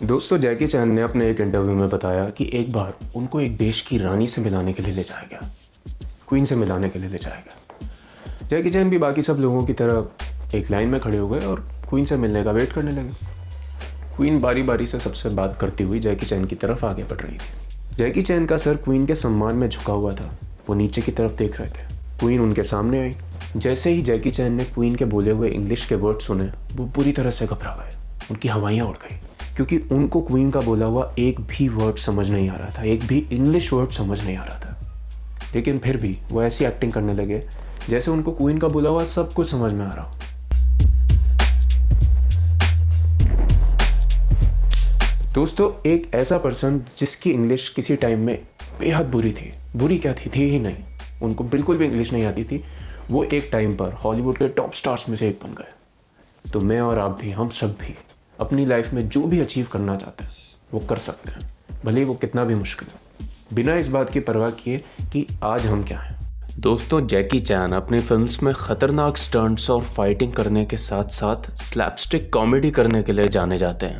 दोस्तों, जैकी चैन ने अपने एक इंटरव्यू में बताया कि एक बार उनको एक देश की रानी से मिलाने के लिए ले जाया गया, क्वीन से मिलाने के लिए ले जाया गया। जैकी चैन भी बाकी सब लोगों की तरह एक लाइन में खड़े हो गए और क्वीन से मिलने का वेट करने लगे। क्वीन बारी बारी से सबसे बात करती हुई जैकी चैन की तरफ आगे बढ़ रही थी। जैकी चैन का सर क्वीन के सम्मान में झुका हुआ था। वो नीचे की तरफ देख रहे थे। क्वीन उनके सामने आई। जैसे ही जैकी चैन ने क्वीन के बोले हुए इंग्लिश के वर्ड सुने, वो पूरी तरह से घबरा गए। उनकी हवाइयाँ उड़ गई, क्योंकि उनको क्वीन का बोला हुआ एक भी वर्ड समझ नहीं आ रहा था, एक भी इंग्लिश वर्ड समझ नहीं आ रहा था। लेकिन फिर भी वो ऐसी एक्टिंग करने लगे जैसे उनको क्वीन का बोला हुआ सब कुछ समझ में आ रहा हो। दोस्तों, एक ऐसा पर्सन जिसकी इंग्लिश किसी टाइम में बेहद बुरी थी, बुरी क्या थी ही नहीं, उनको बिल्कुल भी इंग्लिश नहीं आती थी, वो एक टाइम पर हॉलीवुड के टॉप स्टार्स में से एक बन गए। तो मैं और आप भी, हम सब भी अपनी लाइफ में जो भी अचीव करना चाहते हैं वो कर सकते हैं, भले ही वो कितना भी मुश्किल हो, बिना इस बात की परवाह किए कि आज हम क्या हैं। दोस्तों, जैकी चैन अपनी फिल्म्स में खतरनाक स्टंट्स और फाइटिंग करने के साथ साथ स्लैपस्टिक कॉमेडी करने के लिए जाने जाते हैं।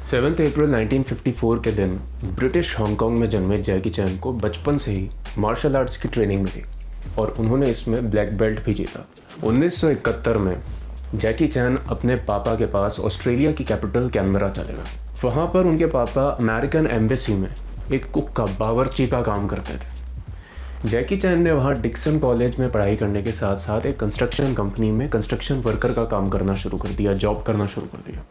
7 अप्रैल 1954 के दिन ब्रिटिश हांगकांग में जन्मे जैकी चैन को बचपन से ही मार्शल आर्ट्स की ट्रेनिंग मिली और उन्होंने इसमें ब्लैक बेल्ट भी जीता। 1971 में जैकी चैन अपने पापा के पास ऑस्ट्रेलिया की कैपिटल कैनबरा चले गए। वहाँ पर उनके पापा अमेरिकन एम्बेसी में एक कुक का, बावर्ची का काम करते थे। जैकी चैन ने वहाँ डिक्सन कॉलेज में पढ़ाई करने के साथ साथ एक कंस्ट्रक्शन कंपनी में कंस्ट्रक्शन वर्कर का काम करना शुरू कर दिया, जॉब करना शुरू कर दिया।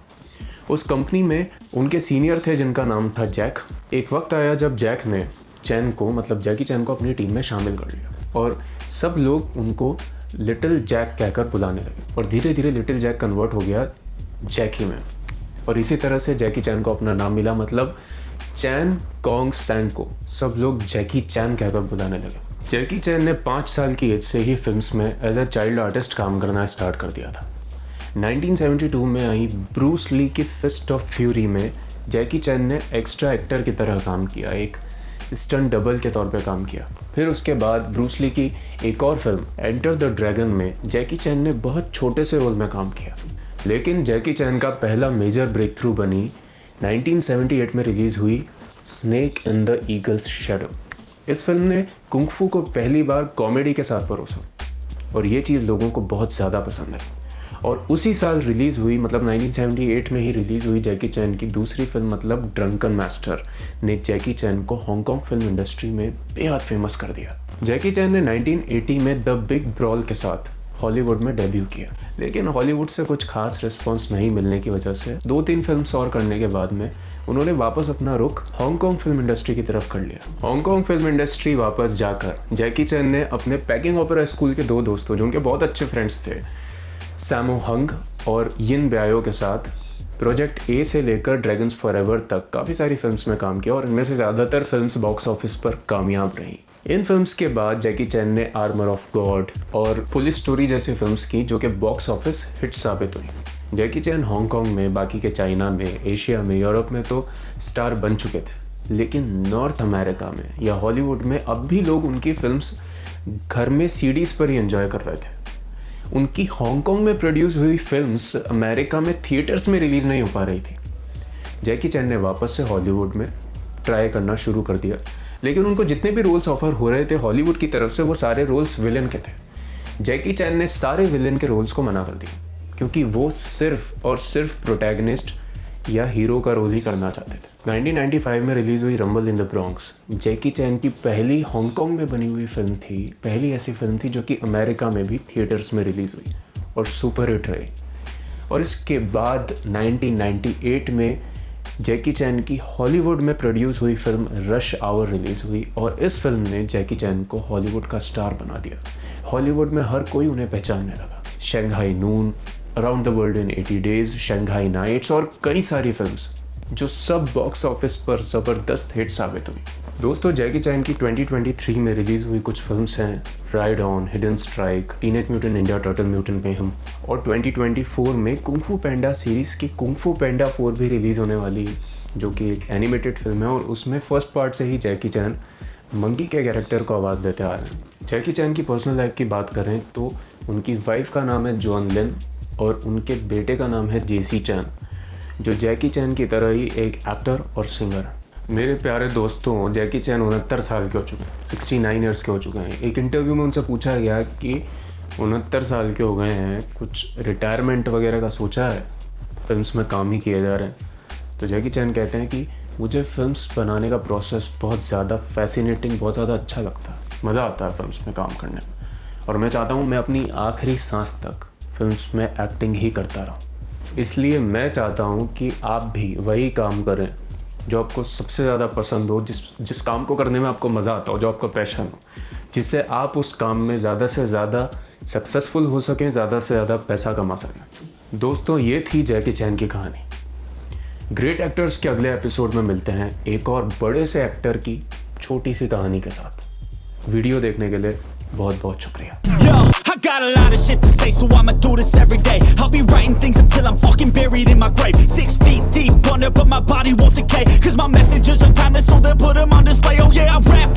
उस कंपनी में उनके सीनियर थे जिनका नाम था जैक। एक वक्त आया जब जैक ने चैन को, मतलब जैकी चैन को, अपनी टीम में शामिल कर लिया और सब लोग उनको लिटिल जैक कहकर बुलाने लगे और धीरे धीरे लिटिल जैक कन्वर्ट हो गया जैकी में और इसी तरह से जैकी चैन को अपना नाम मिला, मतलब चैन कॉन्ग सैंग को सब लोग जैकी चैन कहकर बुलाने लगे। जैकी चैन ने 5 साल की एज से ही फिल्म्स में एज अ चाइल्ड आर्टिस्ट काम करना स्टार्ट कर दिया था। 1972 में आई ब्रूस ली की फिस्ट ऑफ फ्यूरी में जैकी चैन ने एक्स्ट्रा एक्टर की तरह काम किया, एक स्टंट डबल के तौर पे काम किया। फिर उसके बाद ब्रूस ली की एक और फिल्म एंटर द ड्रैगन में जैकी चैन ने बहुत छोटे से रोल में काम किया। लेकिन जैकी चैन का पहला मेजर ब्रेक थ्रू बनी 1978 में रिलीज़ हुई snake in the eagles shadow. इस फिल्म ने कुंग फू को पहली बार कॉमेडी के साथ परोसा और ये चीज़ लोगों को बहुत ज़्यादा पसंद है। और उसी साल रिलीज़ हुई, मतलब 1978 में ही रिलीज़ हुई जैकी चैन की दूसरी फिल्म, मतलब ड्रंकन मास्टर, ने जैकी चैन को हांगकांग फिल्म इंडस्ट्री में बेहद फेमस कर दिया। जैकी चैन ने 1980 में द बिग ब्रॉल के साथ हॉलीवुड में डेब्यू किया, लेकिन हॉलीवुड से कुछ खास रिस्पॉन्स नहीं मिलने की वजह से 2-3 फिल्म्स और करने के बाद में उन्होंने वापस अपना रुख हांगकांग फिल्म इंडस्ट्री की तरफ कर लिया। हांगकांग फिल्म इंडस्ट्री वापस जाकर जैकी चैन ने अपने पैकिंग ओपेरा स्कूल के 2 दोस्तों, जो उनके बहुत अच्छे फ्रेंड्स थे, सैमो हंग और यिन ब्यायो के साथ प्रोजेक्ट ए से लेकर ड्रैगन्स फॉरएवर तक काफ़ी सारी फिल्म्स में काम किया और इनमें से ज़्यादातर फिल्म्स बॉक्स ऑफिस पर कामयाब रहीं। इन फिल्म्स के बाद जैकी चैन ने आर्मर ऑफ गॉड और पुलिस स्टोरी जैसी फिल्म्स की, जो कि बॉक्स ऑफिस हिट साबित हुई। जैकी चैन हांगकांग में, बाकी के चाइना में, एशिया में, यूरोप में तो स्टार बन चुके थे, लेकिन नॉर्थ अमेरिका में या हॉलीवुड में अब भी लोग उनकी फिल्म्स घर में सीडीज़ पर ही एंजॉय कर रहे थे। उनकी हांगकांग में प्रोड्यूस हुई फिल्म्स अमेरिका में थिएटर्स में रिलीज़ नहीं हो पा रही थी। जैकी चैन ने वापस से हॉलीवुड में ट्राई करना शुरू कर दिया, लेकिन उनको जितने भी रोल्स ऑफर हो रहे थे हॉलीवुड की तरफ से, वो सारे रोल्स विलेन के थे। जैकी चैन ने सारे विलेन के रोल्स को मना कर दिया, क्योंकि वो सिर्फ और सिर्फ प्रोटैगनिस्ट या हीरो का रोल ही करना चाहते थे। 1995 में रिलीज़ हुई रंबल इन द ब्रॉन्क्स जैकी चैन की पहली हांगकांग में बनी हुई फिल्म थी, पहली ऐसी फिल्म थी जो कि अमेरिका में भी थिएटर्स में रिलीज़ हुई और सुपर हिट रही। और इसके बाद 1998 में जैकी चैन की हॉलीवुड में प्रोड्यूस हुई फिल्म रश आवर रिलीज़ हुई और इस फिल्म ने जैकी चैन को हॉलीवुड का स्टार बना दिया। हॉलीवुड में हर कोई उन्हें पहचानने लगा। Shanghai noon, around the world in 80 days, Shanghai knights और कई सारी फिल्म्स जो सब बॉक्स ऑफिस पर ज़बरदस्त हिट साबित हुई। दोस्तों, जैकी चैन की 2023 में रिलीज़ हुई कुछ फिल्म्स हैं ride on, hidden strike, teenage mutant Ninja turtle mutant mayhem, और 2024 में कुंग फू पैंडा सीरीज़ की कुंग फू पैंडा 4 भी रिलीज़ होने वाली, जो कि एक एनिमेटेड फिल्म है और उसमें फर्स्ट पार्ट से ही जैकी चैन मंकी के कैरेक्टर को आवाज़ देते आ रहे हैं। जैकी चैन की पर्सनल लाइफ की बात करें तो उनकी वाइफ का नाम है जॉन लिन और उनके बेटे का नाम है जेसी चैन। जो जैकी चैन की तरह ही एक एक्टर और सिंगर है। मेरे प्यारे दोस्तों, जैकी चैन 69 साल के हो चुके हैं, 69 ईयर्स के हो चुके हैं। एक इंटरव्यू में उनसे पूछा गया कि 69 साल के हो गए हैं, कुछ रिटायरमेंट वगैरह का सोचा है, फिल्म्स में काम ही किए जा रहे हैं। तो जैकी चैन कहते हैं कि मुझे फिल्म्स बनाने का प्रोसेस बहुत ज़्यादा फैसिनेटिंग, बहुत ज़्यादा अच्छा लगता है, मज़ा आता है फिल्म्स में काम करने में, और मैं चाहता हूँ मैं अपनी आखिरी सांस तक फिल्म्स में एक्टिंग ही करता रहूँ। इसलिए मैं चाहता हूँ कि आप भी वही काम करें जो आपको सबसे ज़्यादा पसंद हो, जिस काम को करने में आपको मज़ा आता हो, जो आपका पैशन हो, जिससे आप उस काम में ज़्यादा से ज़्यादा सक्सेसफुल हो सकें, ज़्यादा से ज़्यादा पैसा कमा सकें। दोस्तों, ये थी जैकी चैन की कहानी। ग्रेट एक्टर्स के अगले एपिसोड में मिलते हैं एक और बड़े से एक्टर की छोटी सी कहानी के साथ। वीडियो देखने के लिए बहुत बहुत शुक्रिया। Yo, I got a lot of shit to say, so I'ma do this every day. I'll be writing things until I'm fucking buried in my grave. 6 feet deep under, but my body won't decay. Cause my messages are timeless, so they'll put them on display. Oh yeah, I rap